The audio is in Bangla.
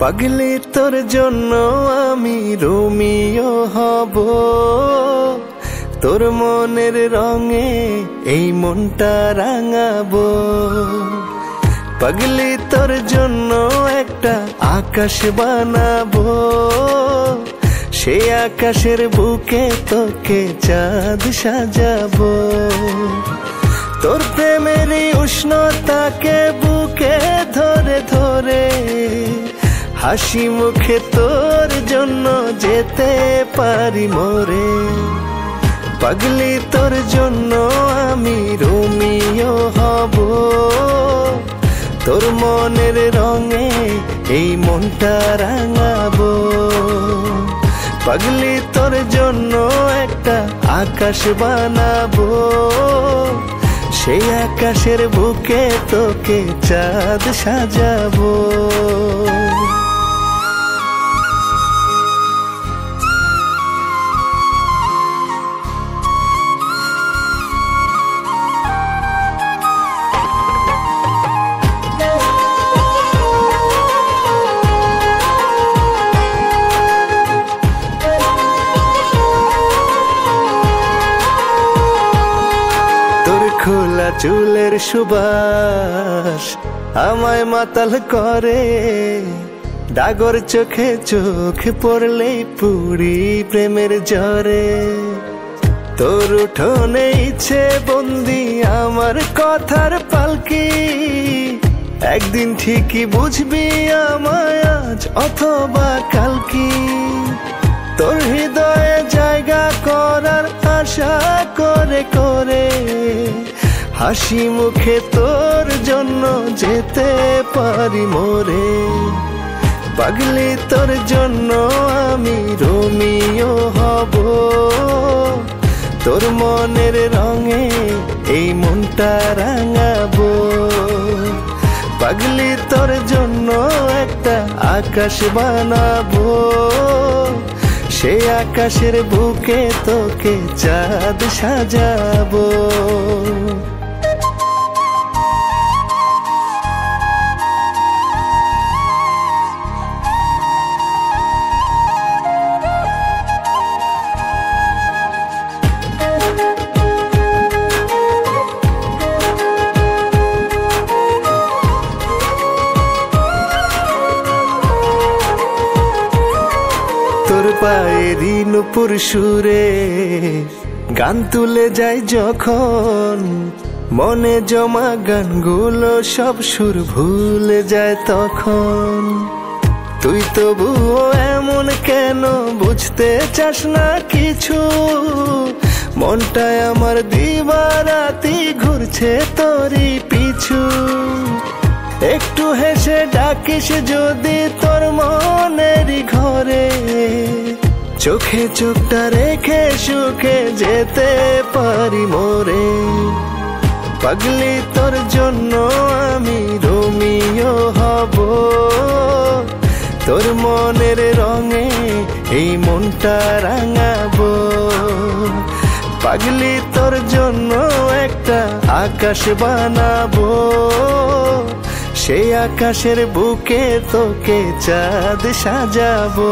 পাগলি তোর জন্য আমি রোমিও হব, তোর মনের রঙে এই মনটা রাঙাবো। পাগলি তোর জন্য একটা আকাশ বানাবো, সেই আকাশের বুকে তোকে চাঁদ সাজাবো। তোর প্রেমেরই উষ্ণতাকে বুকে ধরে ধরে হাসি মুখে তোর জন্য যেতে পারি মরে। পাগলি তোর জন্য আমি রোমিও হব, তোর মনের রঙে এই মনটা রাঙাবো। পাগলি তোর জন্য একটা আকাশ বানাবো, সেই আকাশের বুকে তোকে চাঁদ সাজাবো। খোলা চুলের সুবাস আমায় মাতাল করে, ডাগর চোখে চোখ পড়লেই পুরি প্রেমের জ্বরে। তোর উঠোনে ইচ্ছে বন্দি আমার কথার পালকি, একদিন ঠিকই বুঝবি আমায় আজ অথবা কালকি। তোর হৃদয়ে জায়গা করার আশা করে করে হাসি মুখে তোর জন্য যেতে পারি মরে। পাগলি তোর জন্য আমি রোমিও হব, তোর মনের রঙে এই মনটা রাঙাবো। পাগলি তোর জন্য একটা আকাশ বানাবো, সেই আকাশের বুকে তোকে চাঁদ সাজাবো। তোর পায়েরই নূপুর সুরে গান তুলে যায় যখন, মনে জমা গানগুলো সব সুর ভুলে যায় তখন। তুই তবুও এমন কেন বুঝতে চাস না কিছু, মনটায় আমার দিবারাতি ঘুরছে তোরই পিছু। একটু হেসে ডাকিস যদি তোর মনেরই ঘরে, চোখে চোখটা রেখে সুখে যেতে পারি মোরে। পাগলি তোর জন্য আমি রোমিও হব, তোর মনের রঙে এই মনটা রাঙাবো। পাগলি তোর জন্য একটা আকাশ বানাবো, সেই আকাশের বুকে তোকে চাঁদ সাজাবো।